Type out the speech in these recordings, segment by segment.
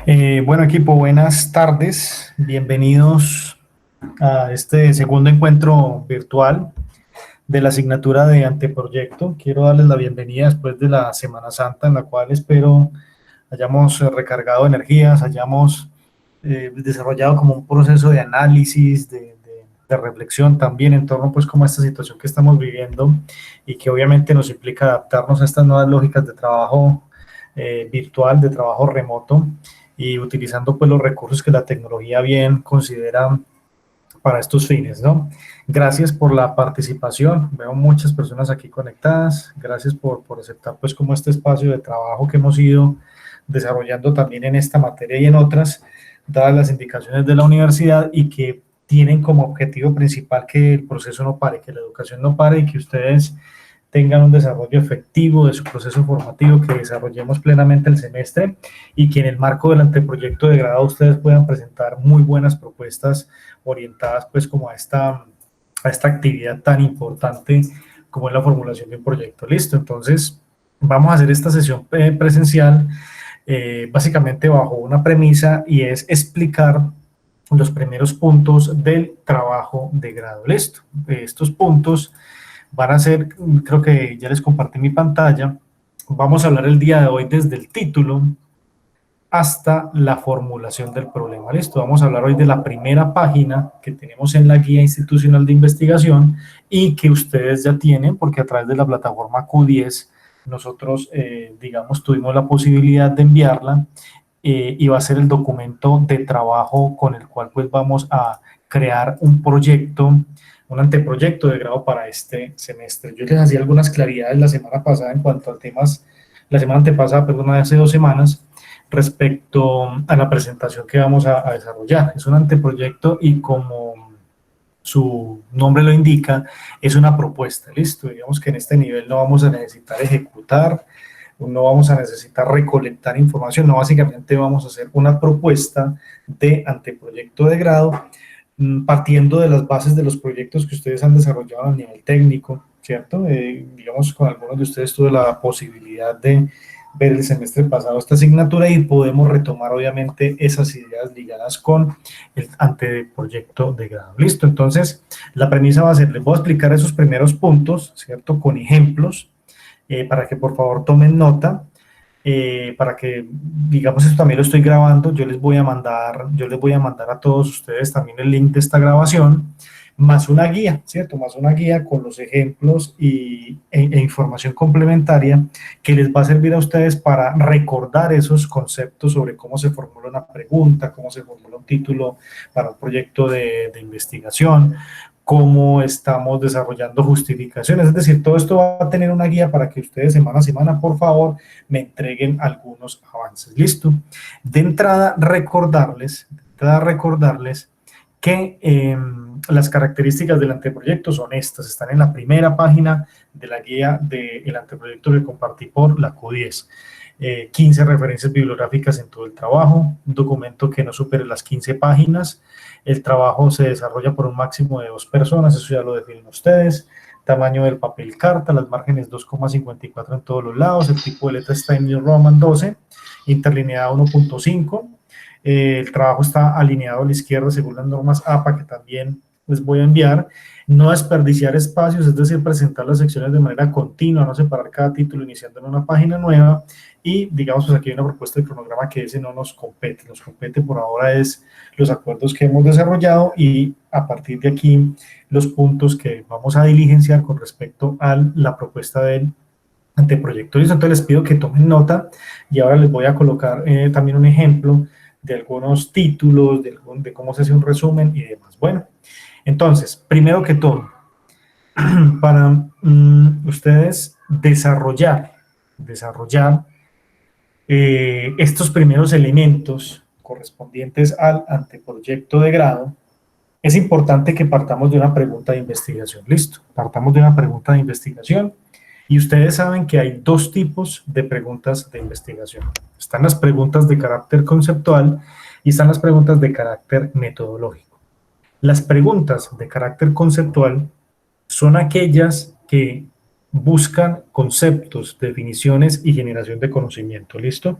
Bueno, equipo, buenas tardes. Bienvenidos a este segundo encuentro virtual de la asignatura de anteproyecto. Quiero darles la bienvenida después de la Semana Santa, en la cual espero hayamos recargado energías, hayamos desarrollado como un proceso de análisis, de reflexión también en torno pues como a esta situación que estamos viviendo y que obviamente nos implica adaptarnos a estas nuevas lógicas de trabajo virtual, de trabajo remoto y utilizando pues los recursos que la tecnología bien considera para estos fines, ¿no? Gracias por la participación, veo muchas personas aquí conectadas, gracias por aceptar pues como este espacio de trabajo que hemos ido desarrollando también en esta materia y en otras, dadas las indicaciones de la universidad y que tienen como objetivo principal que el proceso no pare, que la educación no pare y que ustedes tengan un desarrollo efectivo de su proceso formativo, que desarrollemos plenamente el semestre y que en el marco del anteproyecto de grado ustedes puedan presentar muy buenas propuestas orientadas pues como a esta actividad tan importante como es la formulación de un proyecto. Listo, entonces vamos a hacer esta sesión presencial básicamente bajo una premisa y es explicar los primeros puntos del trabajo de grado. Listo, estos puntos van a ser, creo que ya les compartí mi pantalla, vamos a hablar el día de hoy desde el título hasta la formulación del problema. Listo, vamos a hablar hoy de la primera página que tenemos en la guía institucional de investigación y que ustedes ya tienen porque a través de la plataforma Q10 nosotros, digamos, tuvimos la posibilidad de enviarla y va a ser el documento de trabajo con el cual pues vamos a crear un proyecto, un anteproyecto de grado para este semestre. Yo les hacía algunas claridades la semana pasada en cuanto a temas, la semana antepasada, perdón, hace 2 semanas, respecto a la presentación que vamos a desarrollar. Es un anteproyecto y como su nombre lo indica, es una propuesta, listo. Digamos que en este nivel no vamos a necesitar ejecutar, no vamos a necesitar recolectar información, no, básicamente vamos a hacer una propuesta de anteproyecto de grado partiendo de las bases de los proyectos que ustedes han desarrollado a nivel técnico, ¿cierto? Digamos, con algunos de ustedes tuve la posibilidad de ver el semestre pasado esta asignatura y podemos retomar obviamente esas ideas ligadas con el anteproyecto de grado. Listo, entonces la premisa va a ser, les voy a explicar esos primeros puntos, ¿cierto? Con ejemplos, para que por favor tomen nota, para que, digamos, esto también lo estoy grabando, yo les voy a mandar a todos ustedes también el link de esta grabación, más una guía, ¿cierto? Más una guía con los ejemplos e información complementaria que les va a servir a ustedes para recordar esos conceptos sobre cómo se formula una pregunta, cómo se formula un título para un proyecto de investigación, cómo estamos desarrollando justificaciones, es decir, todo esto va a tener una guía para que ustedes semana a semana, por favor, me entreguen algunos avances. Listo. De entrada, recordarles que las características del anteproyecto son estas, están en la primera página de la guía del anteproyecto que compartí por la Q10. 15 referencias bibliográficas en todo el trabajo, un documento que no supere las 15 páginas, el trabajo se desarrolla por un máximo de 2 personas, eso ya lo definen ustedes, tamaño del papel carta, las márgenes 2,54 en todos los lados, el tipo de letra está en New Roman 12, interlineada 1.5, el trabajo está alineado a la izquierda según las normas APA que también les voy a enviar, no desperdiciar espacios, es decir, presentar las secciones de manera continua, no separar cada título iniciando en una página nueva y digamos pues aquí hay una propuesta de cronograma que ese no nos compete por ahora es los acuerdos que hemos desarrollado y a partir de aquí los puntos que vamos a diligenciar con respecto a la propuesta del anteproyecto. Entonces les pido que tomen nota y ahora les voy a colocar también un ejemplo de algunos títulos, de cómo se hace un resumen y demás. Bueno, entonces, primero que todo, para ustedes desarrollar estos primeros elementos correspondientes al anteproyecto de grado, es importante que partamos de una pregunta de investigación. Listo, partamos de una pregunta de investigación y ustedes saben que hay 2 tipos de preguntas de investigación. Están las preguntas de carácter conceptual y están las preguntas de carácter metodológico. Las preguntas de carácter conceptual son aquellas que buscan conceptos, definiciones y generación de conocimiento. ¿Listo?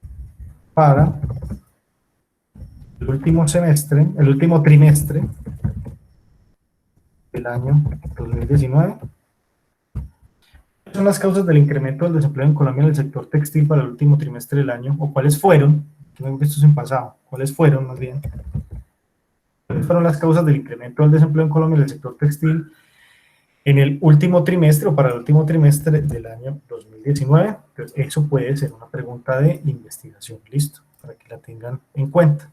para el último semestre, el último trimestre del año 2019. ¿Cuáles son las causas del incremento del desempleo en Colombia en el sector textil para el último trimestre del año? ¿O cuáles fueron? No hemos visto en pasado. ¿Cuáles fueron, más bien? ¿Cuáles fueron las causas del incremento del desempleo en Colombia en el sector textil en el último trimestre o para el último trimestre del año 2019? Entonces, eso puede ser una pregunta de investigación, listo, para que la tengan en cuenta,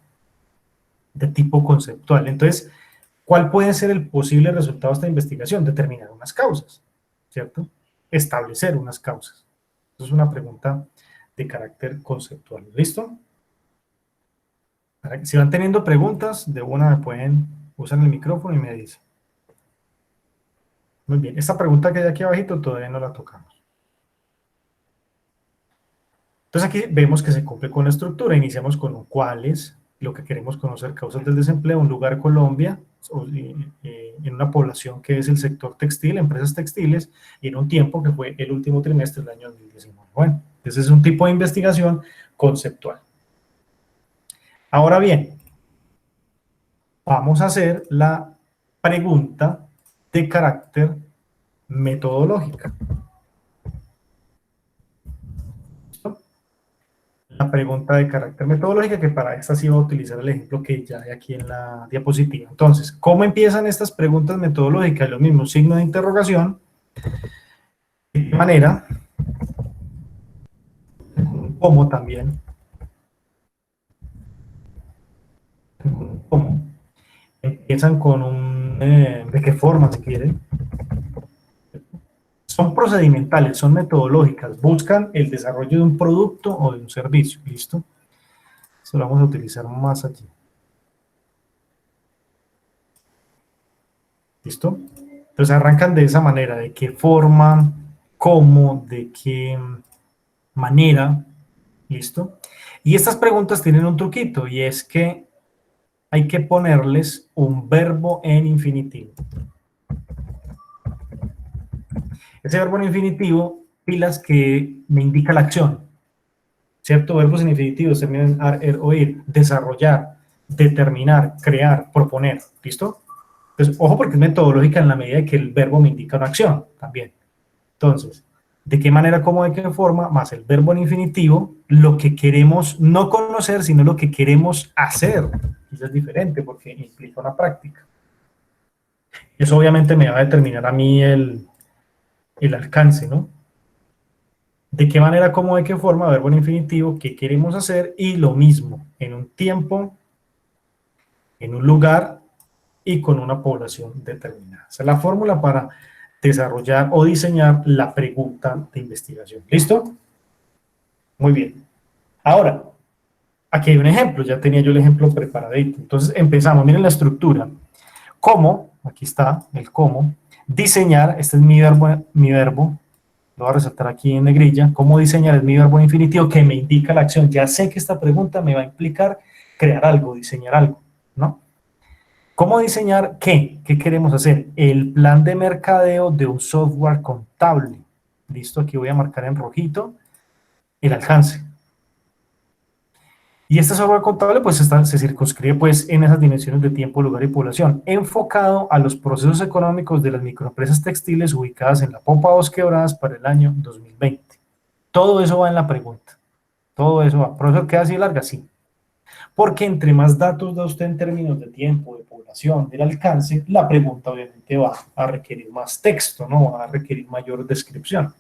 de tipo conceptual. Entonces, ¿cuál puede ser el posible resultado de esta investigación? Determinar unas causas, ¿cierto? Establecer unas causas. Eso es una pregunta de carácter conceptual, ¿listo? Si van teniendo preguntas, de una me pueden usar el micrófono y me dicen. Muy bien, esta pregunta que hay aquí abajito todavía no la tocamos. Entonces aquí vemos que se cumple con la estructura. Iniciamos con un cuál es lo que queremos conocer, causas del desempleo, un lugar Colombia, en una población que es el sector textil, empresas textiles, y en un tiempo que fue el último trimestre del año 2019. Bueno, ese es un tipo de investigación conceptual. Ahora bien, vamos a hacer la pregunta de carácter metodológica. La pregunta de carácter metodológica, que para esta sí voy a utilizar el ejemplo que ya hay aquí en la diapositiva. Entonces, ¿cómo empiezan estas preguntas metodológicas? Lo mismo, signo de interrogación. ¿De qué manera? ¿Cómo también? ¿Cómo? Empiezan con un... ¿de qué forma se quieren? Son procedimentales, son metodológicas, buscan el desarrollo de un producto o de un servicio, ¿listo? Eso lo vamos a utilizar más aquí. ¿Listo? Entonces arrancan de esa manera, de qué forma, cómo, de qué manera, ¿listo? Y estas preguntas tienen un truquito, y es que hay que ponerles un verbo en infinitivo. Ese verbo en infinitivo, pilas, que me indica la acción, ¿cierto? Verbos en infinitivo terminan en ar, er, oír, desarrollar, determinar, crear, proponer, ¿listo? Entonces, ojo, porque es metodológica en la medida de que el verbo me indica una acción también. Entonces, ¿de qué manera, cómo, de qué forma? Más el verbo en infinitivo, lo que queremos no conocer, sino lo que queremos hacer. Eso es diferente porque implica una práctica. Eso obviamente me va a determinar a mí el alcance, ¿no? ¿De qué manera, cómo, de qué forma? Verbo en infinitivo, ¿qué queremos hacer? Y lo mismo, en un tiempo, en un lugar y con una población determinada. Esa es la fórmula para desarrollar o diseñar la pregunta de investigación. ¿Listo? Muy bien. Ahora, aquí hay un ejemplo, ya tenía yo el ejemplo preparadito. Entonces empezamos, miren la estructura. ¿Cómo? Aquí está el cómo. Diseñar, este es mi verbo, lo voy a resaltar aquí en negrilla. ¿Cómo diseñar? Es mi verbo infinitivo que me indica la acción. Ya sé que esta pregunta me va a implicar crear algo, diseñar algo, ¿no? ¿Cómo diseñar qué? ¿Qué queremos hacer? El plan de mercadeo de un software contable. Listo, aquí voy a marcar en rojito el alcance. Y este software contable pues se circunscribe pues en esas dimensiones de tiempo, lugar y población, enfocado a los procesos económicos de las microempresas textiles ubicadas en la Popa Dos Quebradas para el año 2020. Todo eso va en la pregunta. Todo eso va. ¿Profesor, queda así larga? Sí. Porque entre más datos da usted en términos de tiempo, de población, del alcance, la pregunta obviamente va a requerir más texto, ¿no? Va a requerir mayor descripción.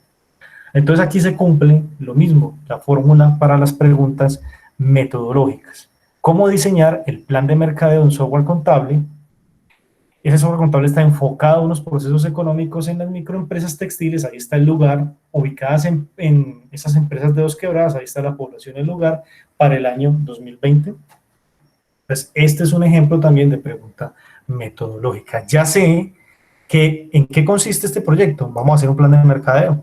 Entonces aquí se cumple lo mismo, la fórmula para las preguntas metodológicas. ¿Cómo diseñar el plan de mercadeo de un software contable? Ese software contable está enfocado a unos procesos económicos en las microempresas textiles, ahí está el lugar, ubicadas en esas empresas de Dos Quebradas, ahí está la población del lugar para el año 2020. Entonces, este es un ejemplo también de pregunta metodológica. Ya sé que en qué consiste este proyecto. Vamos a hacer un plan de mercadeo.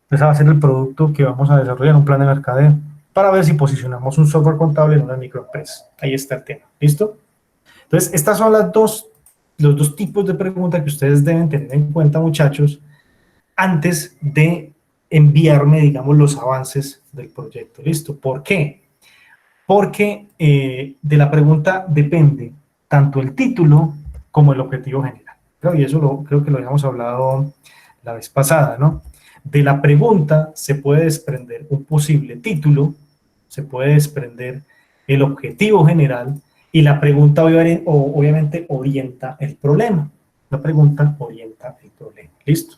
Ese va a ser el producto que vamos a desarrollar, un plan de mercadeo, para ver si posicionamos un software contable en una microempresa. Ahí está el tema. ¿Listo? Entonces, estas son los dos tipos de preguntas que ustedes deben tener en cuenta, muchachos, antes de enviarme, digamos, los avances del proyecto. ¿Listo? ¿Por qué? porque de la pregunta depende tanto el título como el objetivo general. Y eso creo que lo habíamos hablado la vez pasada, ¿no? De la pregunta se puede desprender un posible título, se puede desprender el objetivo general, y la pregunta obviamente orienta el problema. La pregunta orienta el problema. ¿Listo?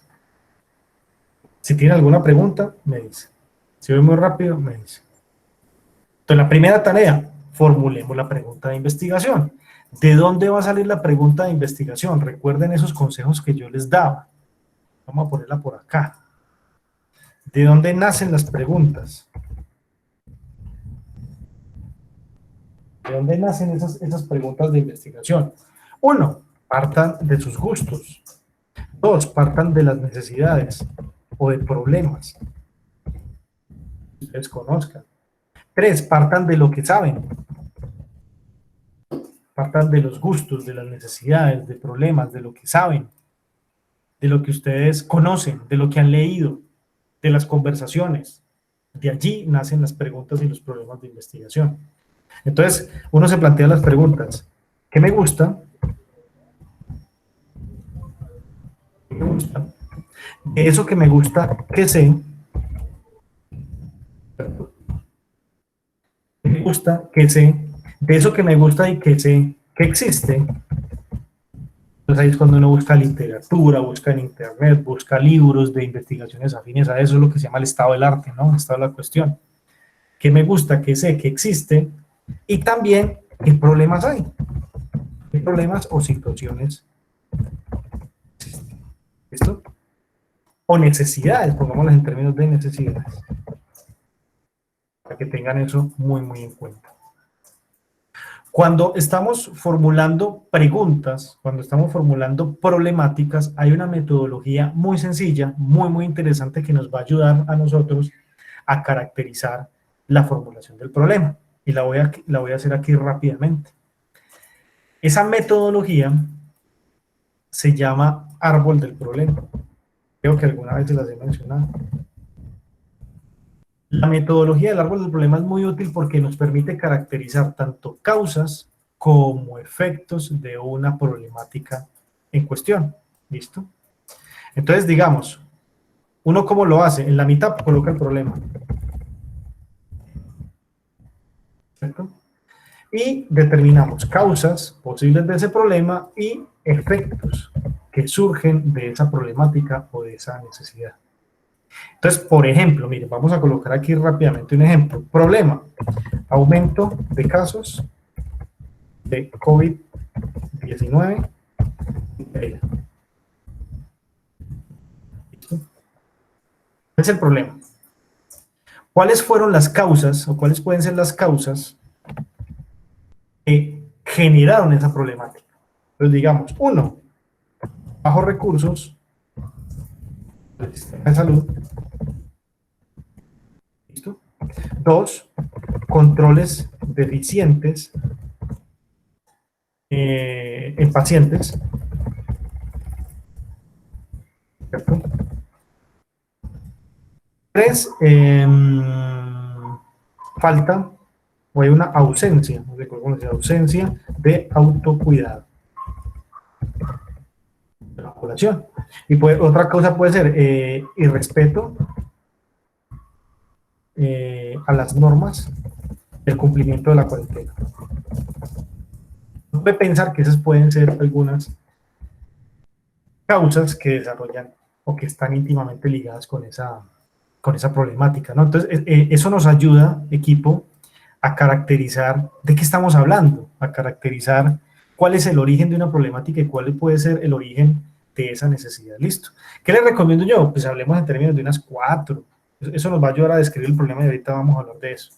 Si tiene alguna pregunta, me dice. Si voy muy rápido, me dice. Entonces, la primera tarea, formulemos la pregunta de investigación. ¿De dónde va a salir la pregunta de investigación? Recuerden esos consejos que yo les daba. Vamos a ponerla por acá. ¿De dónde nacen las preguntas? ¿De dónde nacen esas preguntas de investigación? 1, partan de sus gustos. 2, partan de las necesidades o de problemas que ustedes conozcan. 3, partan de lo que saben. Partan de los gustos, de las necesidades, de problemas, de lo que saben, de lo que ustedes conocen, de lo que han leído, de las conversaciones. De allí nacen las preguntas y los problemas de investigación. Entonces, uno se plantea las preguntas. ¿Qué me gusta? ¿Qué me gusta? De eso que me gusta, ¿qué sé? ¿Qué me gusta? ¿Qué sé? De eso que me gusta y que sé, ¿qué existe? Entonces ahí es cuando uno busca literatura, busca en internet, busca libros de investigaciones afines a eso, es lo que se llama el estado del arte, ¿no? El estado de la cuestión. ¿Qué me gusta? ¿Qué sé? ¿Qué existe? Y también, ¿qué problemas hay? ¿Qué problemas o situaciones existen? ¿Listo? O necesidades, pongámoslas en términos de necesidades. Para que tengan eso muy, muy en cuenta. Cuando estamos formulando preguntas, cuando estamos formulando problemáticas, hay una metodología muy sencilla, muy, muy interesante que nos va a ayudar a nosotros a caracterizar la formulación del problema. Y la voy a hacer aquí rápidamente. Esa metodología se llama árbol del problema. Creo que alguna vez se las he mencionado. La metodología del árbol del problema es muy útil porque nos permite caracterizar tanto causas como efectos de una problemática en cuestión. ¿Listo? Entonces, digamos, ¿uno cómo lo hace? En la mitad coloca el problema. ¿Cierto? Y determinamos causas posibles de ese problema y efectos que surgen de esa problemática o de esa necesidad. Entonces, por ejemplo, miren, vamos a colocar aquí rápidamente un ejemplo. Problema, aumento de casos de COVID-19. ¿Listo? ¿Cuál es el problema? ¿Cuáles fueron las causas o cuáles pueden ser las causas que generaron esa problemática? Entonces, digamos, 1, bajos recursos del sistema de salud. ¿Listo? 2, controles deficientes en pacientes. ¿Cierto? 3, falta o hay una ausencia, no recuerdo cómo se llama, ausencia de autocuidado de la población. Y otra causa puede ser irrespeto a las normas del cumplimiento de la cuarentena. No puede pensar que esas pueden ser algunas causas que desarrollan o que están íntimamente ligadas con esa problemática, ¿no? Entonces, eso nos ayuda, equipo, a caracterizar de qué estamos hablando, a caracterizar cuál es el origen de una problemática y cuál puede ser el origen de esa necesidad. Listo. ¿Qué les recomiendo yo? Pues hablemos en términos de unas 4. Eso nos va a ayudar a describir el problema y ahorita vamos a hablar de eso.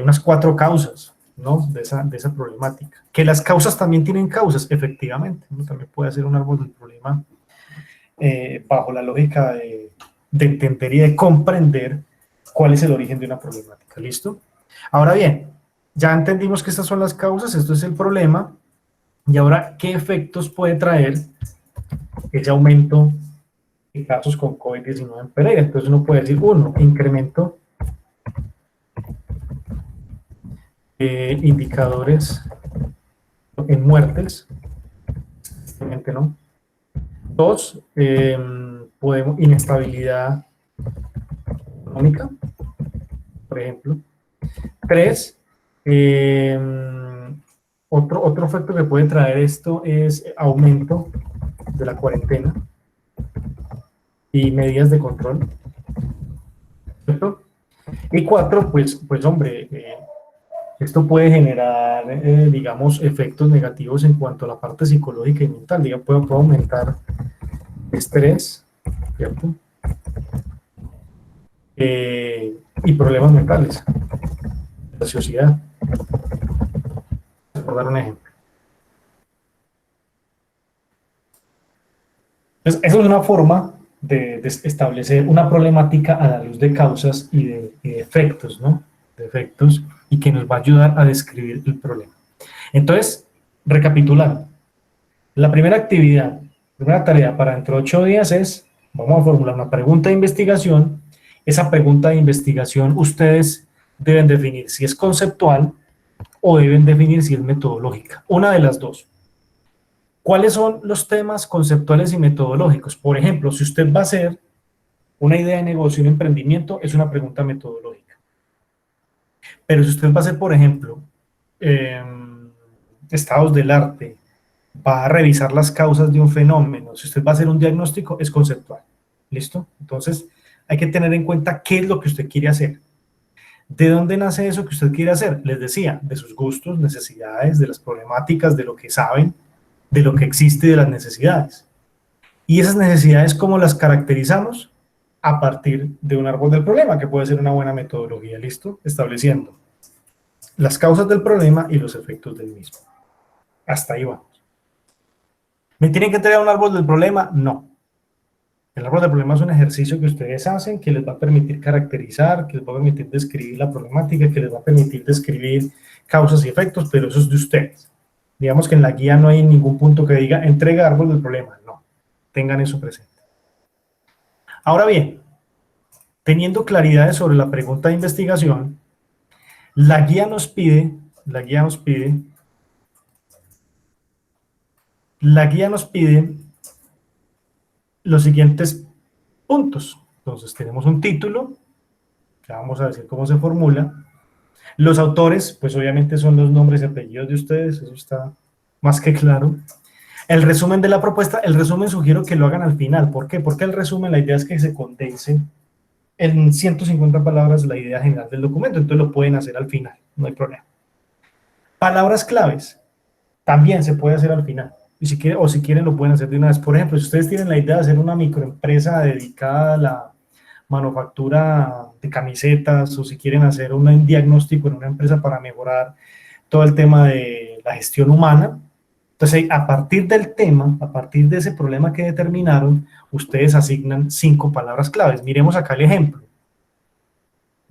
Unas 4 causas, ¿no? de esa problemática. Que las causas también tienen causas, efectivamente. Uno también puede hacer un árbol del problema bajo la lógica de entender y de comprender cuál es el origen de una problemática. ¿Listo? Ahora bien, ya entendimos que estas son las causas, esto es el problema, y ahora, ¿qué efectos puede traer ese aumento de casos con COVID-19 en Pereira? Entonces uno puede decir, 1, incremento indicadores en muertes, simplemente no. Dos, podemos, inestabilidad económica, por ejemplo. Tres, otro efecto que puede traer esto es aumento de la cuarentena y medidas de control, ¿cierto? Y cuatro, pues hombre, esto puede generar, digamos, efectos negativos en cuanto a la parte psicológica y mental. Digamos, puede aumentar estrés, ¿cierto? Y problemas mentales, la sociedad. Por dar un ejemplo. Entonces, eso es una forma de establecer una problemática a la luz de causas y de efectos, ¿no? De efectos, y que nos va a ayudar a describir el problema. Entonces, recapitulando, la primera actividad, primera tarea para dentro de 8 días es, vamos a formular una pregunta de investigación. Esa pregunta de investigación ustedes deben definir si es conceptual o deben definir si es metodológica. Una de las dos. ¿Cuáles son los temas conceptuales y metodológicos? Por ejemplo, si usted va a hacer una idea de negocio, un emprendimiento, es una pregunta metodológica. Pero si usted va a hacer, por ejemplo, estados del arte, va a revisar las causas de un fenómeno, si usted va a hacer un diagnóstico, es conceptual. ¿Listo? Entonces, hay que tener en cuenta qué es lo que usted quiere hacer. ¿De dónde nace eso que usted quiere hacer? Les decía, de sus gustos, necesidades, de las problemáticas, de lo que saben, de lo que existe y de las necesidades. Y esas necesidades, ¿cómo las caracterizamos? A partir de un árbol del problema, que puede ser una buena metodología, ¿listo? Estableciendo las causas del problema y los efectos del mismo. Hasta ahí vamos. ¿Me tienen que entregar un árbol del problema? No. El árbol del problema es un ejercicio que ustedes hacen que les va a permitir caracterizar, que les va a permitir describir la problemática, que les va a permitir describir causas y efectos, pero eso es de ustedes. Digamos que en la guía no hay ningún punto que diga entrega árbol del problema, no. Tengan eso presente. Ahora bien, teniendo claridades sobre la pregunta de investigación, la guía nos pide los siguientes puntos. Entonces tenemos un título, que vamos a decir cómo se formula. Los autores, pues obviamente son los nombres y apellidos de ustedes, eso está más que claro. El resumen de la propuesta, el resumen sugiero que lo hagan al final. ¿Por qué? Porque el resumen, la idea es que se condense en 150 palabras la idea general del documento, entonces lo pueden hacer al final, no hay problema. Palabras claves, también se puede hacer al final. Y si quieren, o si quieren lo pueden hacer de una vez. Por ejemplo, si ustedes tienen la idea de hacer una microempresa dedicada a la manufactura de camisetas, o si quieren hacer un diagnóstico en una empresa para mejorar todo el tema de la gestión humana, entonces a partir del tema, a partir de ese problema que determinaron, ustedes asignan 5 palabras claves. Miremos acá el ejemplo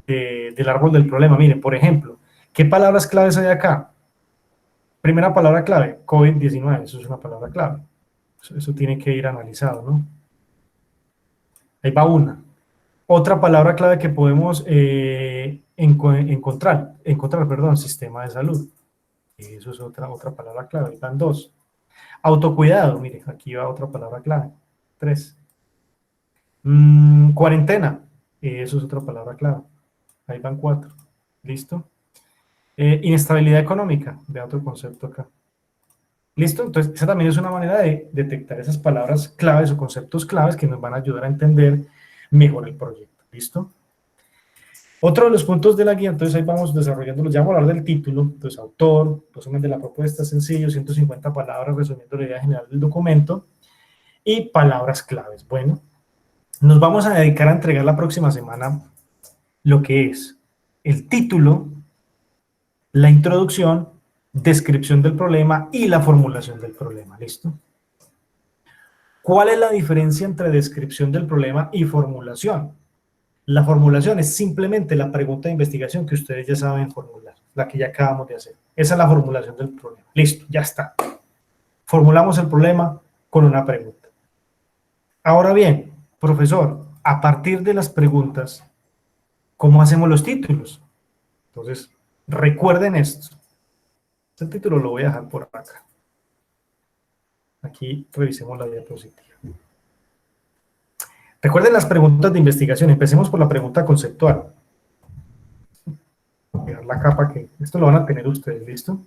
del árbol del problema. Miren, por ejemplo, ¿qué palabras claves hay acá? Primera palabra clave, COVID-19, eso es una palabra clave. Eso tiene que ir analizado, ¿no? Ahí va una. Otra palabra clave que podemos encontrar, sistema de salud. Eso es otra palabra clave. Ahí van 2. Autocuidado, mire, aquí va otra palabra clave. 3. Cuarentena, eso es otra palabra clave. Ahí van 4. ¿Listo? Inestabilidad económica, vea otro concepto acá. ¿Listo? Entonces, esa también es una manera de detectar esas palabras claves o conceptos claves que nos van a ayudar a entender mejor el proyecto. ¿Listo? Otro de los puntos de la guía, entonces ahí vamos desarrollando, ya vamos a hablar del título, entonces autor, resumen de la propuesta, sencillo, 150 palabras resumiendo la idea general del documento y palabras claves. Bueno, nos vamos a dedicar a entregar la próxima semana lo que es el título, la introducción, descripción del problema y la formulación del problema. ¿Listo? ¿Cuál es la diferencia entre descripción del problema y formulación? La formulación es simplemente la pregunta de investigación que ustedes ya saben formular, la que ya acabamos de hacer. Esa es la formulación del problema. Listo, ya está. Formulamos el problema con una pregunta. Ahora bien, profesor, a partir de las preguntas, ¿cómo hacemos los títulos? Entonces, Recuerden esto. Este título lo voy a dejar por acá. Aquí revisemos la diapositiva. Recuerden las preguntas de investigación. Empecemos por la pregunta conceptual. Voy a dejar la capa que esto lo van a tener ustedes, ¿listo?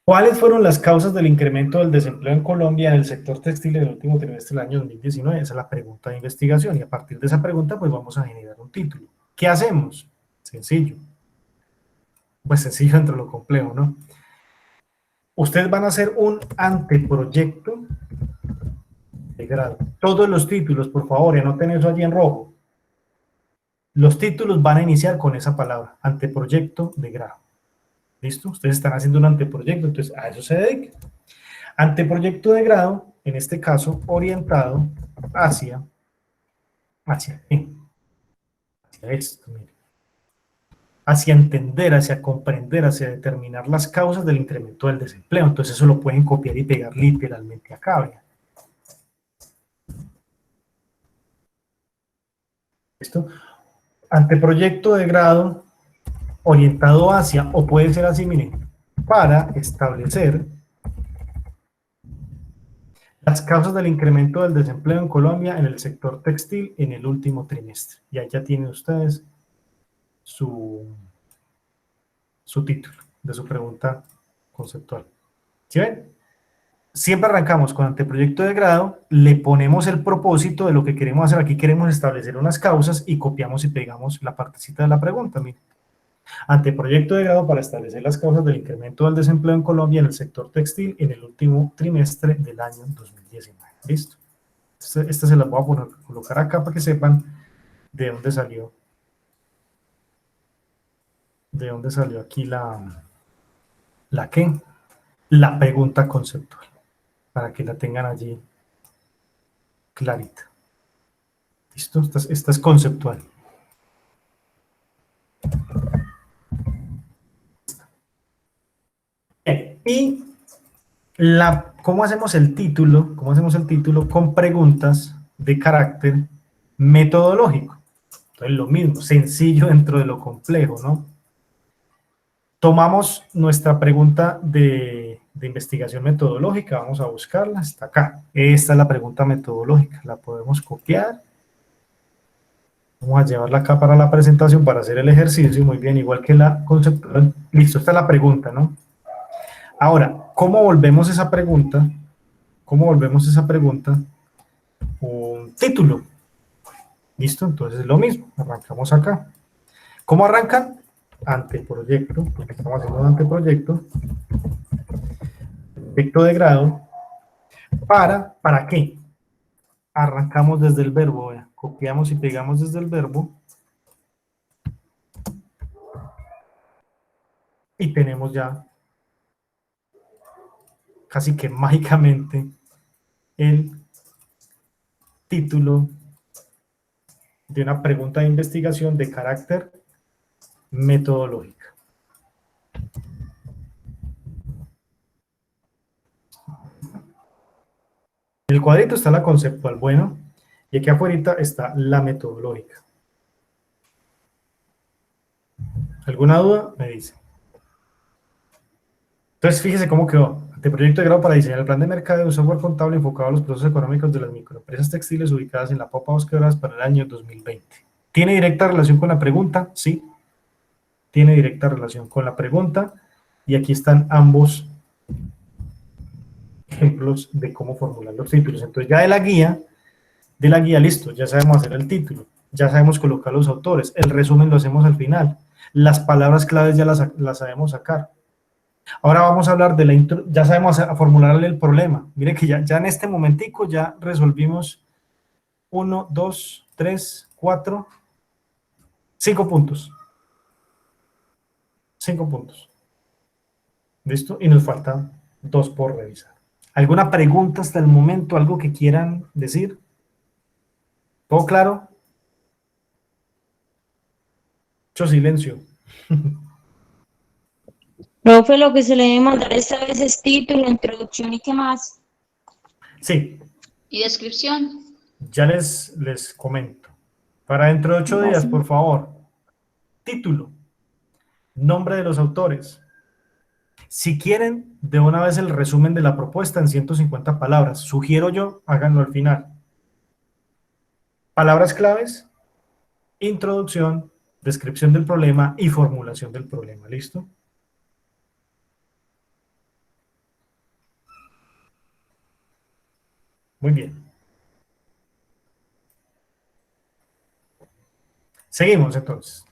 ¿Cuáles fueron las causas del incremento del desempleo en Colombia en el sector textil en el último trimestre del año 2019? Esa es la pregunta de investigación y a partir de esa pregunta pues vamos a generar un título. ¿Qué hacemos? Sencillo. Pues sencillo entre lo complejo, ¿no? Ustedes van a hacer un anteproyecto de grado. Todos los títulos, por favor, y anoten eso allí en rojo. Los títulos van a iniciar con esa palabra, anteproyecto de grado. ¿Listo? Ustedes están haciendo un anteproyecto, entonces a eso se dedica. Anteproyecto de grado, en este caso, orientado hacia esto, mire, hacia entender, hacia comprender, hacia determinar las causas del incremento del desempleo. Entonces eso lo pueden copiar y pegar literalmente acá, ¿vean? ¿Listo? Anteproyecto de grado orientado hacia, o puede ser así, miren, para establecer las causas del incremento del desempleo en Colombia en el sector textil en el último trimestre. Y ahí ya tienen ustedes su título de su pregunta conceptual. ¿Sí ven? Siempre arrancamos con anteproyecto de grado, le ponemos el propósito de lo que queremos hacer. Aquí queremos establecer unas causas y copiamos y pegamos la partecita de la pregunta. Miren. Anteproyecto de grado para establecer las causas del incremento del desempleo en Colombia en el sector textil en el último trimestre del año 2019. ¿Listo? Esta se las voy a colocar acá para que sepan de dónde salió. ¿De dónde salió aquí la qué? La pregunta conceptual, para que la tengan allí clarita. ¿Listo? Esta es conceptual. Bien, y ¿cómo hacemos el título? ¿Cómo hacemos el título? Con preguntas de carácter metodológico. Entonces, lo mismo, sencillo dentro de lo complejo, ¿no? Tomamos nuestra pregunta de investigación metodológica, vamos a buscarla, está acá. Esta es la pregunta metodológica, la podemos copiar. Vamos a llevarla acá para la presentación para hacer el ejercicio, muy bien, igual que la conceptual. Listo, esta es la pregunta, ¿no? Ahora, ¿cómo volvemos esa pregunta? ¿Cómo volvemos esa pregunta? Un título. ¿Listo? Entonces es lo mismo, arrancamos acá. ¿Cómo arrancan? Anteproyecto, porque estamos haciendo un anteproyecto. Proyecto de grado. ¿Para qué? Arrancamos desde el verbo, ¿vea? Copiamos y pegamos desde el verbo. Y tenemos ya casi que mágicamente el título de una pregunta de investigación de carácter metodológico. En el cuadrito está la conceptual, bueno, y aquí afuera está la metodológica. ¿Alguna duda? Me dice. Entonces, fíjese cómo quedó. Anteproyecto de grado para diseñar el plan de mercado de un software contable enfocado a los procesos económicos de las microempresas textiles ubicadas en la Popa Dos Quebradas para el año 2020. ¿Tiene directa relación con la pregunta? Sí. Tiene directa relación con la pregunta. Y aquí están ambos ejemplos de cómo formular los títulos. Entonces, ya de la guía, listo, ya sabemos hacer el título. Ya sabemos colocar los autores. El resumen lo hacemos al final. Las palabras claves ya las sabemos sacar. Ahora vamos a hablar de la intro, ya sabemos formularle el problema. Mire que ya en este momentico ya resolvimos 1, 2, 3, 4, 5 puntos. 5 puntos. ¿Listo? Y nos faltan 2 por revisar. ¿Alguna pregunta hasta el momento? ¿Algo que quieran decir? ¿Todo claro? Mucho silencio. Profe, lo que se le debe mandar esta vez es título, introducción y qué más. Sí. ¿Y descripción? Ya les comento. Para dentro de 8 días, por favor. Título. nombre de los autores. Si quieren, de una vez el resumen de la propuesta en 150 palabras. Sugiero yo, háganlo al final. Palabras claves, introducción, descripción del problema y formulación del problema. ¿Listo? Muy bien. Seguimos entonces.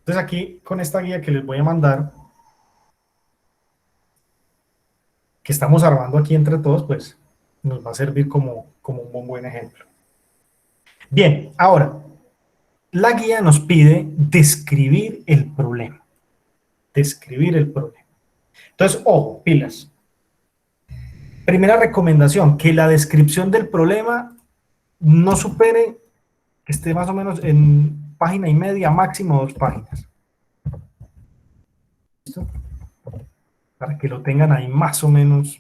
Entonces aquí con esta guía que les voy a mandar, que estamos armando aquí entre todos, pues nos va a servir como un buen ejemplo. Bien, ahora, la guía nos pide describir el problema. Describir el problema. Entonces, ojo, pilas. Primera recomendación, que la descripción del problema no supere, que esté más o menos en página y media, máximo 2 páginas. ¿Listo? Para que lo tengan ahí más o menos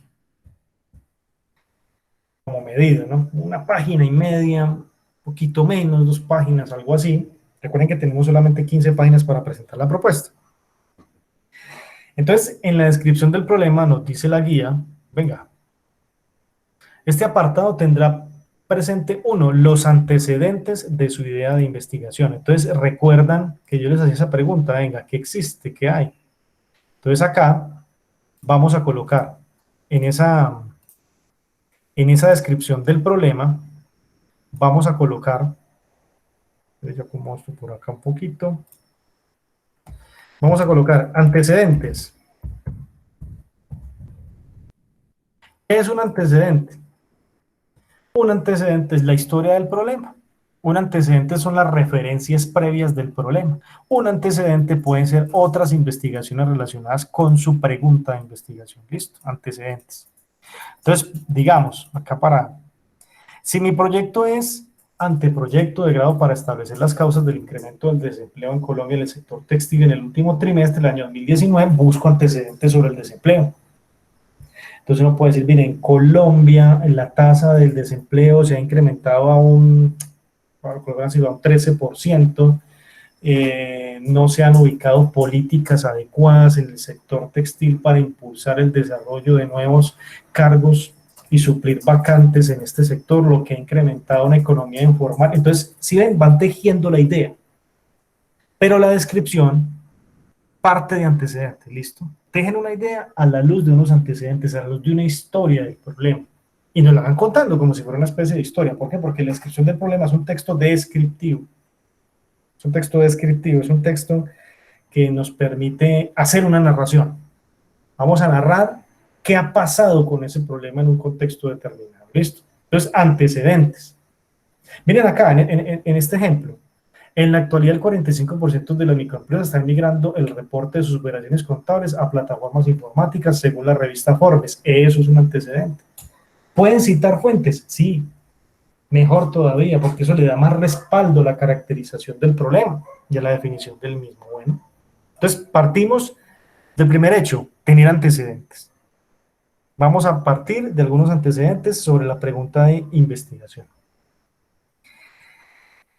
como medido, ¿no? Una página y media, un poquito menos, 2 páginas, algo así. Recuerden que tenemos solamente 15 páginas para presentar la propuesta. Entonces, en la descripción del problema nos dice la guía, venga, este apartado tendrá presente, uno, los antecedentes de su idea de investigación. Entonces, recuerdan que yo les hacía esa pregunta, venga, ¿qué existe? ¿Qué hay? Entonces, acá vamos a colocar en esa descripción del problema, vamos a colocar, yo acomodo esto por acá un poquito, vamos a colocar antecedentes. ¿Qué es un antecedente? Un antecedente es la historia del problema. Un antecedente son las referencias previas del problema. Un antecedente pueden ser otras investigaciones relacionadas con su pregunta de investigación. ¿Listo? Antecedentes. Entonces, digamos, acá si mi proyecto es anteproyecto de grado para establecer las causas del incremento del desempleo en Colombia en el sector textil en el último trimestre del año 2019, busco antecedentes sobre el desempleo. Entonces uno puede decir, mire, en Colombia la tasa del desempleo se ha incrementado a un 13%, no se han ubicado políticas adecuadas en el sector textil para impulsar el desarrollo de nuevos cargos y suplir vacantes en este sector, lo que ha incrementado una economía informal. Entonces, si ven, van tejiendo la idea, pero la descripción parte de antecedentes, ¿listo? Tejen una idea a la luz de unos antecedentes, a la luz de una historia del problema. Y nos la van contando como si fuera una especie de historia. ¿Por qué? Porque la descripción del problema es un texto descriptivo. Es un texto descriptivo, es un texto que nos permite hacer una narración. Vamos a narrar qué ha pasado con ese problema en un contexto determinado. ¿Listo? Entonces, antecedentes. Miren acá, en este ejemplo. En la actualidad, el 45% de las microempresas están migrando el reporte de sus operaciones contables a plataformas informáticas, según la revista Forbes. Eso es un antecedente. ¿Pueden citar fuentes? Sí. Mejor todavía, porque eso le da más respaldo a la caracterización del problema y a la definición del mismo. Bueno, entonces partimos del primer hecho, tener antecedentes. Vamos a partir de algunos antecedentes sobre la pregunta de investigación.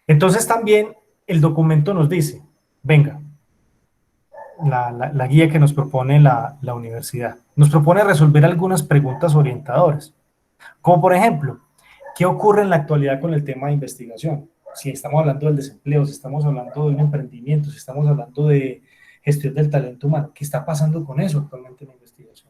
Entonces también el documento nos dice, venga, la guía que nos propone la universidad, nos propone resolver algunas preguntas orientadoras, como por ejemplo, ¿qué ocurre en la actualidad con el tema de investigación? Si estamos hablando del desempleo, si estamos hablando de un emprendimiento, si estamos hablando de gestión del talento humano, ¿qué está pasando con eso actualmente en la investigación?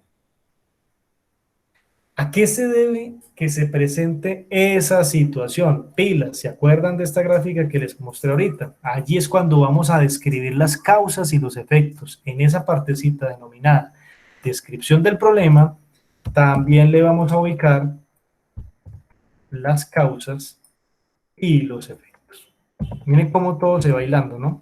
¿A qué se debe que se presente esa situación? Pilas, ¿se acuerdan de esta gráfica que les mostré ahorita? Allí es cuando vamos a describir las causas y los efectos. En esa partecita denominada descripción del problema, también le vamos a ubicar las causas y los efectos. Miren cómo todo se va hilando, ¿no?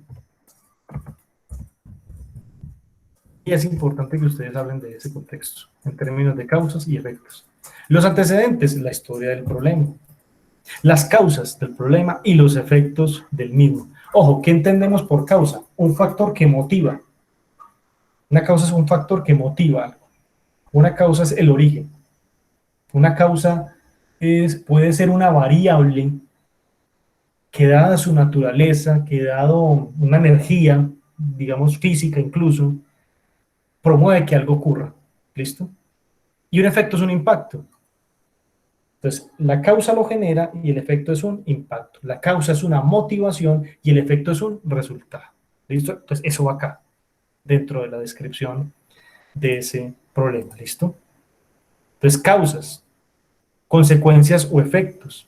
Y es importante que ustedes hablen de ese contexto, en términos de causas y efectos. Los antecedentes, la historia del problema. Las causas del problema y los efectos del mismo. Ojo, ¿qué entendemos por causa? Un factor que motiva. Una causa es un factor que motiva algo. Una causa es el origen. Una causa puede ser una variable que dada su naturaleza, que dado una energía, digamos física incluso, promueve que algo ocurra, ¿listo? Y un efecto es un impacto. Entonces, la causa lo genera y el efecto es un impacto. La causa es una motivación y el efecto es un resultado. ¿Listo? Entonces, eso va acá, dentro de la descripción de ese problema. ¿Listo? Entonces, causas, consecuencias o efectos.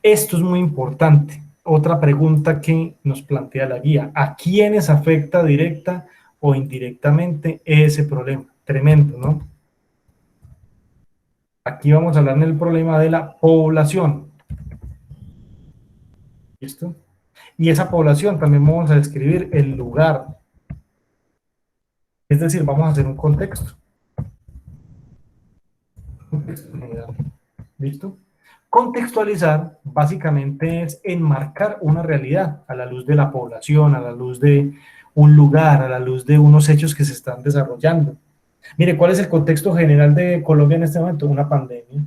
Esto es muy importante. Otra pregunta que nos plantea la guía. ¿A quiénes afecta directa o indirectamente ese problema? Tremendo, ¿no? Aquí vamos a hablar en el problema de la población. ¿Listo? Y esa población también vamos a describir el lugar. Es decir, vamos a hacer un contexto. ¿Listo? Contextualizar básicamente es enmarcar una realidad a la luz de la población, a la luz de un lugar, a la luz de unos hechos que se están desarrollando. Mire, ¿cuál es el contexto general de Colombia en este momento? Una pandemia.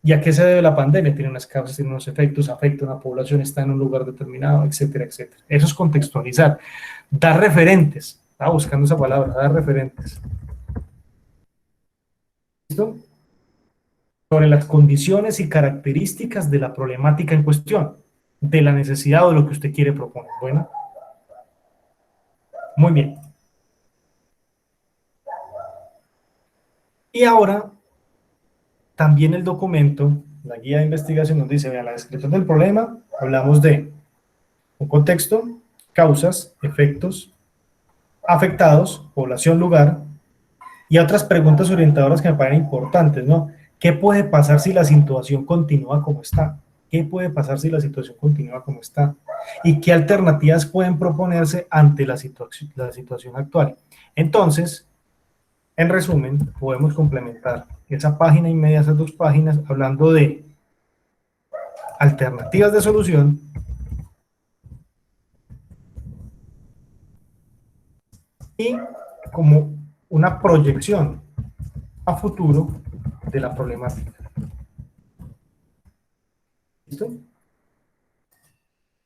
¿Y a qué se debe la pandemia? Tiene unas causas, tiene unos efectos, afecta a una población, está en un lugar determinado, etcétera, etcétera. Eso es contextualizar. Dar referentes. Estaba buscando esa palabra, dar referentes. ¿Listo? Sobre las condiciones y características de la problemática en cuestión, de la necesidad o de lo que usted quiere proponer. Bueno, muy bien. Y ahora, también el documento, la guía de investigación nos dice, vea, la descripción del problema, hablamos de un contexto, causas, efectos, afectados, población, lugar, y otras preguntas orientadoras que me parecen importantes, ¿no? ¿Qué puede pasar si la situación continúa como está? ¿Qué puede pasar si la situación continúa como está? ¿Y qué alternativas pueden proponerse ante la situación actual? Entonces, en resumen, podemos complementar esa página y media, esas dos páginas, hablando de alternativas de solución y como una proyección a futuro de la problemática. ¿Listo?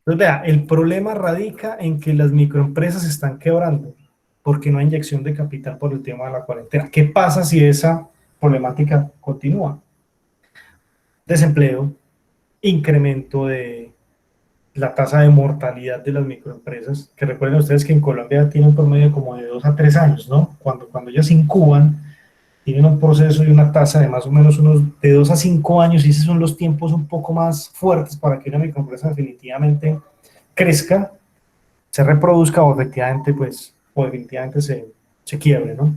Entonces, vea, el problema radica en que las microempresas se están quebrando porque no hay inyección de capital por el tema de la cuarentena. ¿Qué pasa si esa problemática continúa? Desempleo, incremento de la tasa de mortalidad de las microempresas, que recuerden ustedes que en Colombia tiene un promedio como de 2 a 3 años, ¿no? Cuando ellas incuban, tienen un proceso y una tasa de más o menos unos de 2 a 5 años, y esos son los tiempos un poco más fuertes para que una microempresa definitivamente crezca, se reproduzca o efectivamente, pues, o definitivamente se quiebre, ¿no?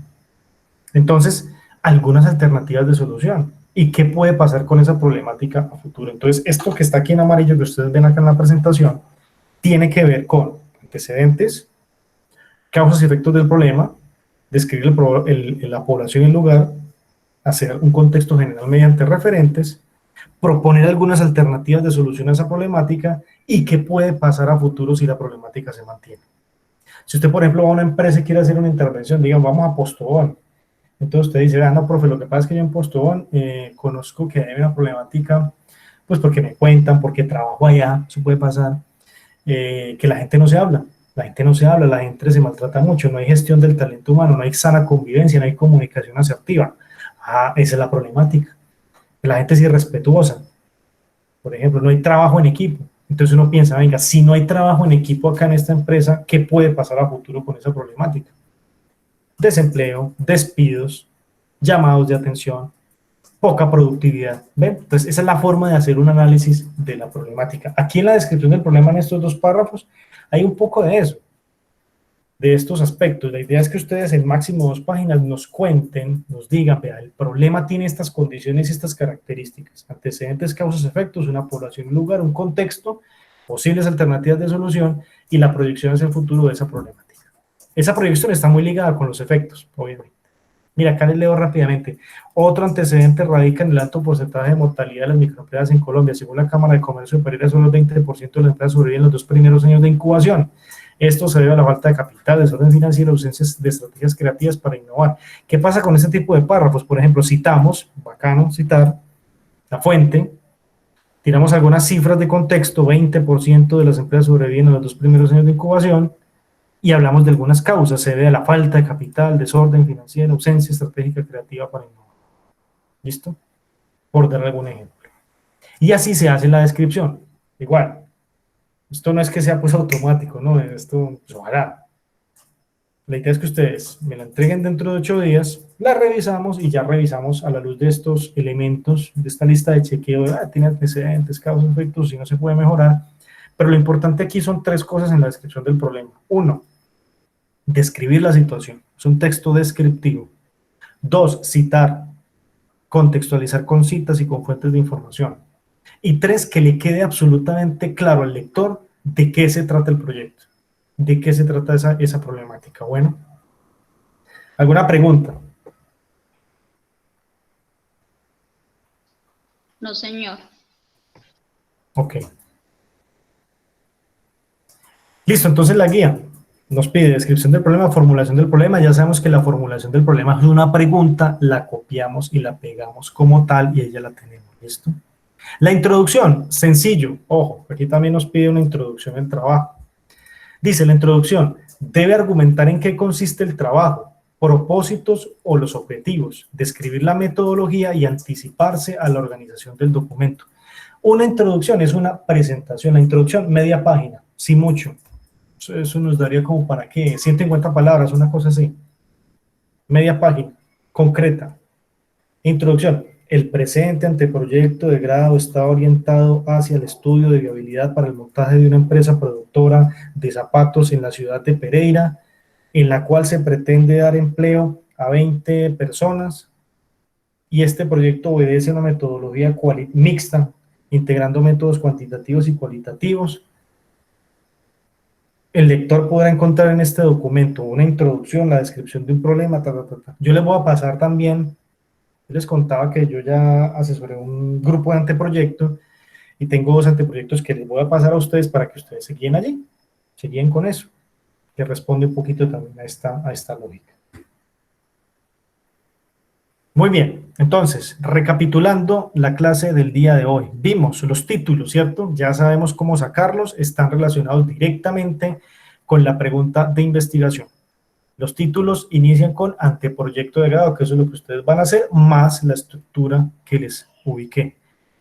Entonces, algunas alternativas de solución. ¿Y qué puede pasar con esa problemática a futuro? Entonces, esto que está aquí en amarillo, que ustedes ven acá en la presentación, tiene que ver con antecedentes, causas y efectos del problema, describir la población y el lugar, hacer un contexto general mediante referentes, proponer algunas alternativas de solución a esa problemática y qué puede pasar a futuro si la problemática se mantiene. Si usted, por ejemplo, va a una empresa y quiere hacer una intervención, digamos, vamos a Postobón. Entonces usted dice, no, profe, lo que pasa es que yo en Postobón conozco que hay una problemática, pues porque me cuentan, porque trabajo allá, eso puede pasar, que la gente no se habla. La gente no se habla, la gente se maltrata mucho, no hay gestión del talento humano, no hay sana convivencia, no hay comunicación asertiva. Ah, esa es la problemática. La gente es irrespetuosa. Por ejemplo, no hay trabajo en equipo. Entonces uno piensa, venga, si no hay trabajo en equipo acá en esta empresa, ¿qué puede pasar a futuro con esa problemática? Desempleo, despidos, llamados de atención, poca productividad. ¿Ven? Entonces esa es la forma de hacer un análisis de la problemática. Aquí en la descripción del problema, en estos dos párrafos, hay un poco de eso, de estos aspectos. La idea es que ustedes en máximo 2 páginas nos cuenten, nos digan, vea, el problema tiene estas condiciones y estas características, antecedentes, causas, efectos, una población, un lugar, un contexto, posibles alternativas de solución y la proyección hacia el futuro de esa problemática. Esa proyección está muy ligada con los efectos, obviamente. Mira, acá les leo rápidamente. Otro antecedente radica en el alto porcentaje de mortalidad de las microempresas en Colombia. Según la Cámara de Comercio de Pereira, solo el 20% de las empresas sobreviven en los 2 primeros años de incubación. Esto se debe a la falta de capital, desorden financiero, ausencias de estrategias creativas para innovar. ¿Qué pasa con este tipo de párrafos? Por ejemplo, citamos, bacano citar, la fuente, tiramos algunas cifras de contexto, 20% de las empresas sobreviven en los 2 primeros años de incubación, y hablamos de algunas causas. Se debe a la falta de capital, desorden financiero, ausencia estratégica creativa para innovar. ¿Listo? Por dar algún ejemplo. Y así se hace la descripción. Igual, esto no es que sea pues automático, ¿no? Esto pues, ojalá. La idea es que ustedes me la entreguen dentro de 8 días, la revisamos y ya revisamos a la luz de estos elementos, de esta lista de chequeo, tiene antecedentes, causas, efectos, si no se puede mejorar. Pero lo importante aquí son 3 cosas en la descripción del problema. 1, describir la situación. Es un texto descriptivo. 2, citar, contextualizar con citas y con fuentes de información. Y 3, que le quede absolutamente claro al lector de qué se trata el proyecto, de qué se trata esa problemática. Bueno, ¿alguna pregunta? No, señor. Ok. Listo, entonces la guía nos pide descripción del problema, formulación del problema. Ya sabemos que la formulación del problema es una pregunta, la copiamos y la pegamos como tal y ahí ya la tenemos. ¿Listo? La introducción, sencillo. Ojo, aquí también nos pide una introducción al trabajo. Dice la introducción, debe argumentar en qué consiste el trabajo, propósitos o los objetivos, describir la metodología y anticiparse a la organización del documento. Una introducción es una presentación, la introducción media página, sí mucho. Eso nos daría como para qué, 150 palabras, una cosa así. Media página, concreta. Introducción. El presente anteproyecto de grado está orientado hacia el estudio de viabilidad para el montaje de una empresa productora de zapatos en la ciudad de Pereira, en la cual se pretende dar empleo a 20 personas, y este proyecto obedece a una metodología mixta, integrando métodos cuantitativos y cualitativos. El lector podrá encontrar en este documento una introducción, la descripción de un problema, Yo les voy a pasar también. Les contaba que yo ya asesoré un grupo de anteproyecto y tengo 2 anteproyectos que les voy a pasar a ustedes para que ustedes se guíen allí, se guíen con eso, que responde un poquito también a esta lógica. Muy bien, entonces, recapitulando la clase del día de hoy, vimos los títulos, ¿cierto? Ya sabemos cómo sacarlos, están relacionados directamente con la pregunta de investigación. Los títulos inician con anteproyecto de grado, que eso es lo que ustedes van a hacer, más la estructura que les ubiqué.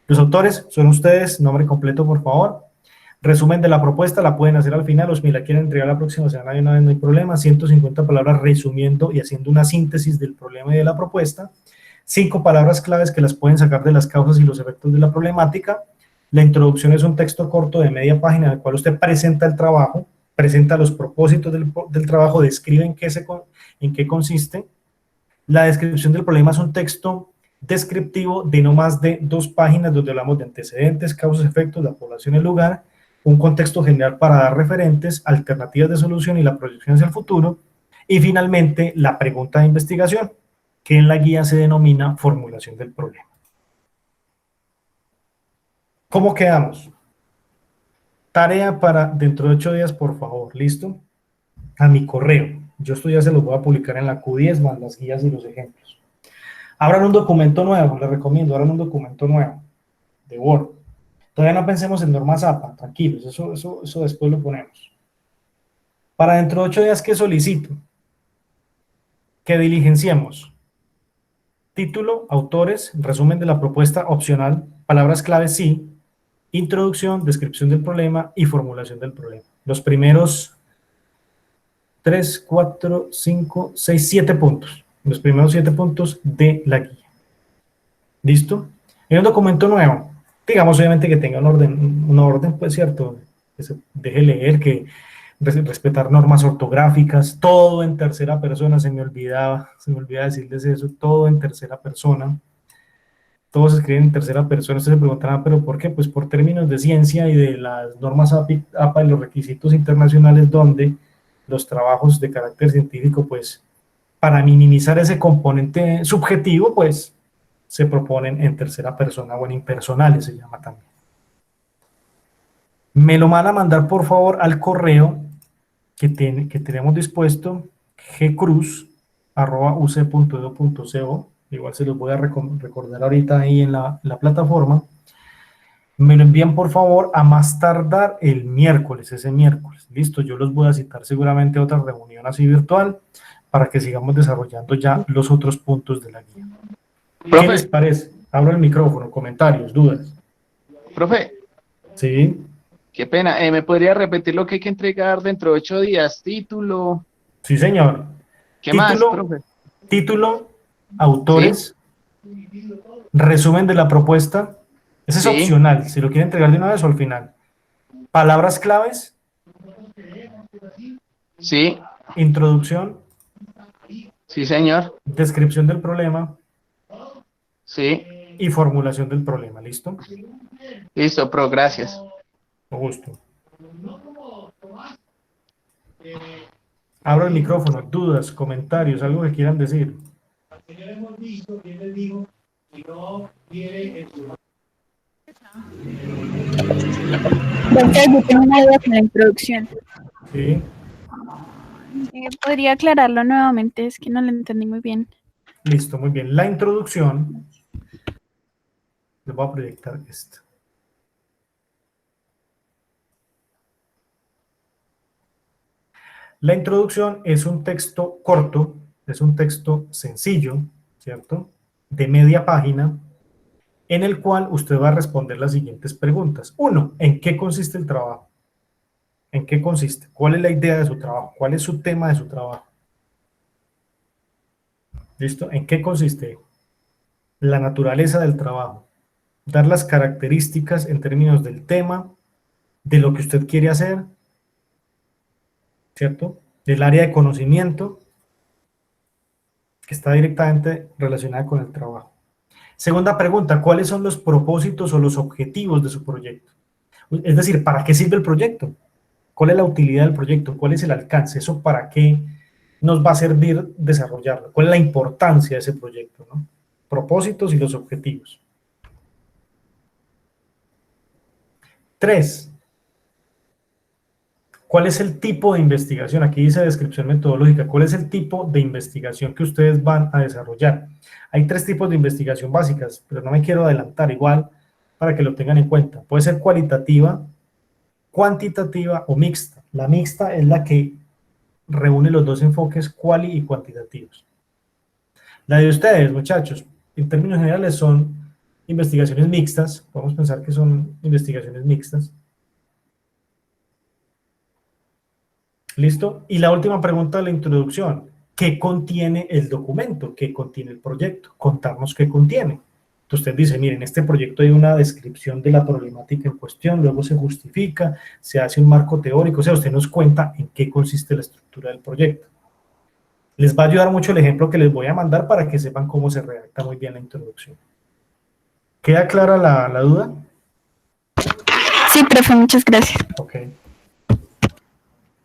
Los autores son ustedes, nombre completo, por favor. Resumen de la propuesta, la pueden hacer al final, o si me la quieren entregar la próxima semana de una vez, no hay problema. 150 palabras resumiendo y haciendo una síntesis del problema y de la propuesta. 5 palabras claves que las pueden sacar de las causas y los efectos de la problemática. La introducción es un texto corto de media página en el cual usted presenta el trabajo, presenta los propósitos del trabajo, describe en qué consiste. La descripción del problema es un texto descriptivo de no más de 2 páginas donde hablamos de antecedentes, causas, efectos, la población y el lugar, un contexto general para dar referentes, alternativas de solución y la proyección hacia el futuro, y finalmente la pregunta de investigación, que en la guía se denomina formulación del problema. ¿Cómo quedamos? Tarea para dentro de 8 días, por favor, ¿listo? A mi correo. Yo esto ya se los voy a publicar en la Q10 más las guías y los ejemplos. Abran un documento nuevo, les recomiendo, abran un documento nuevo de Word. Todavía no pensemos en normas APA, tranquilos, eso después lo ponemos. Para dentro de 8 días, ¿qué solicito? Que diligenciemos título, autores, resumen de la propuesta opcional, palabras clave sí, introducción, descripción del problema y formulación del problema. Los primeros 3, 4, 5, 6, 7 puntos. Los primeros 7 puntos de la guía. ¿Listo? En un documento nuevo, digamos obviamente que tenga un orden, pues cierto, que se deje leer, que respetar normas ortográficas, todo en tercera persona, se me olvidaba decirles eso, todo en tercera persona. Todos escriben en tercera persona. Ustedes se preguntarán, ¿pero por qué? Pues por términos de ciencia y de las normas APA y los requisitos internacionales, donde los trabajos de carácter científico, pues, para minimizar ese componente subjetivo, pues, se proponen en tercera persona o en impersonales, se llama también. Me lo van a mandar, por favor, al correo que tenemos dispuesto, gcruz@uc.edu.co. Igual se los voy a recordar ahorita ahí en la plataforma. Me lo envían por favor a más tardar el miércoles, ese miércoles. Listo, yo los voy a citar seguramente a otra reunión así virtual para que sigamos desarrollando ya los otros puntos de la guía. ¿Qué les Profe, parece? Abro el micrófono, comentarios, dudas. profe, Sí, qué pena. ¿Me podría repetir lo que hay que entregar dentro de 8 días? Título. sí señor. ¿Qué más, Título, profe? título, ¿Sí? autores, resumen de la propuesta. Ese es Sí, opcional, si lo quieren entregar de una vez o al final. Palabras claves, sí, introducción, sí, señor. descripción del problema Sí, y formulación del problema. ¿Listo? listo, pro, gracias. Con gusto. Abro el micrófono, dudas, comentarios, algo que quieran decir. Doctor, yo tengo una duda con la introducción. Sí, ¿Podría aclararlo nuevamente? Es que no lo entendí muy bien. listo, muy bien. La introducción, les voy a proyectar esto. La introducción es un texto corto, es un texto sencillo, ¿cierto? De media página, en el cual usted va a responder las siguientes preguntas. Uno, ¿en qué consiste el trabajo? ¿En qué consiste? ¿Cuál es la idea de su trabajo? ¿Cuál es su tema de su trabajo? ¿Listo? ¿En qué consiste? La naturaleza del trabajo. Dar las características en términos del tema, de lo que usted quiere hacer, ¿cierto? Del área de conocimiento que está directamente relacionada con el trabajo. Segunda pregunta, ¿cuáles son los propósitos o los objetivos de su proyecto? Es decir, ¿para qué sirve el proyecto? ¿Cuál es la utilidad del proyecto? ¿Cuál es el alcance? ¿Eso para qué nos va a servir desarrollarlo? ¿Cuál es la importancia de ese proyecto, ¿no? Propósitos y los objetivos. 3. ¿Cuál es el tipo de investigación? Aquí dice descripción metodológica. ¿Cuál es el tipo de investigación que ustedes van a desarrollar? Hay 3 tipos de investigación básicas, pero no me quiero adelantar igual para que lo tengan en cuenta. Puede ser cualitativa, cuantitativa o mixta. La mixta es la que reúne los dos enfoques cuali y cuantitativos. La de ustedes, muchachos, en términos generales son investigaciones mixtas. Podemos pensar que son investigaciones mixtas. ¿Listo? Y la última pregunta de la introducción. ¿Qué contiene el documento? ¿Qué contiene el proyecto? Contarnos qué contiene. Entonces usted dice, miren, en este proyecto hay una descripción de la problemática en cuestión, luego se justifica, se hace un marco teórico, o sea, usted nos cuenta en qué consiste la estructura del proyecto. Les va a ayudar mucho el ejemplo que les voy a mandar para que sepan cómo se redacta muy bien la introducción. ¿Queda clara la duda? Sí, profe, muchas gracias. Ok.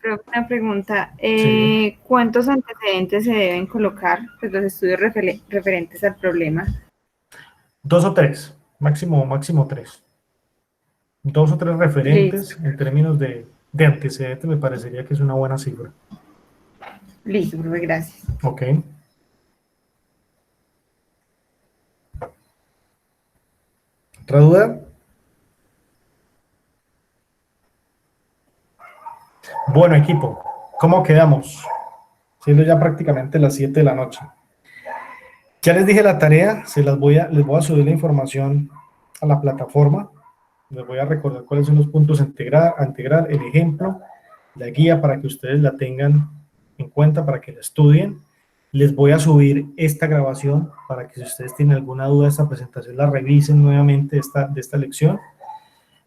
Pero una pregunta, Sí. ¿cuántos antecedentes se deben colocar, pues los estudios referentes al problema? 2 o 3, máximo 3. 2 o 3 referentes Listo, en términos de antecedentes me parecería que es una buena cifra. listo, profe, gracias. Ok. ¿Otra duda? Bueno, equipo, ¿cómo quedamos? Siendo ya prácticamente las 7 de la noche. Ya les dije la tarea, les voy a subir la información a la plataforma. Les voy a recordar cuáles son los puntos a integrar, el ejemplo, la guía para que ustedes la tengan en cuenta, para que la estudien. Les voy a subir esta grabación para que si ustedes tienen alguna duda de esta presentación, la revisen nuevamente de esta lección.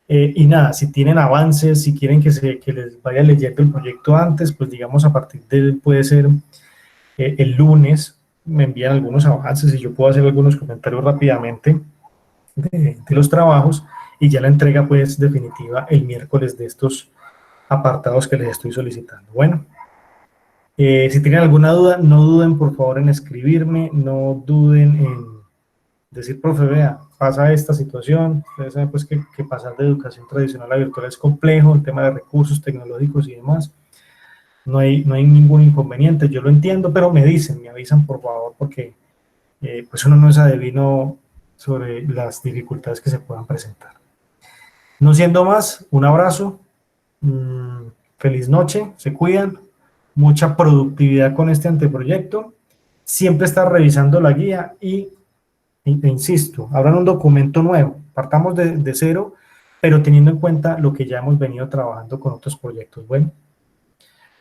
Y nada, si tienen avances, si quieren que les vaya leyendo el proyecto antes, pues digamos a partir de, puede ser el lunes, me envían algunos avances y yo puedo hacer algunos comentarios rápidamente de los trabajos y ya la entrega pues definitiva el miércoles de estos apartados que les estoy solicitando. Bueno, si tienen alguna duda, no duden por favor en escribirme, no duden en decir, profe, vea, pasa esta situación. Ustedes saben pues que pasar de educación tradicional a virtual es complejo, el tema de recursos tecnológicos y demás. No hay ningún inconveniente, yo lo entiendo, pero me avisan por favor, porque pues uno no es adivino sobre las dificultades que se puedan presentar. No siendo más, un abrazo, feliz noche, se cuidan, mucha productividad con este anteproyecto, siempre estar revisando la guía e insisto, abran un documento nuevo, partamos de cero, pero teniendo en cuenta lo que ya hemos venido trabajando con otros proyectos. Bueno,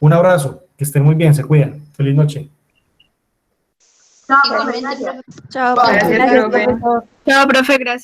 un abrazo, que estén muy bien, se cuidan, feliz noche. Igualmente, profe. Chao, Gracias, profe. profe. Chao, profe, gracias.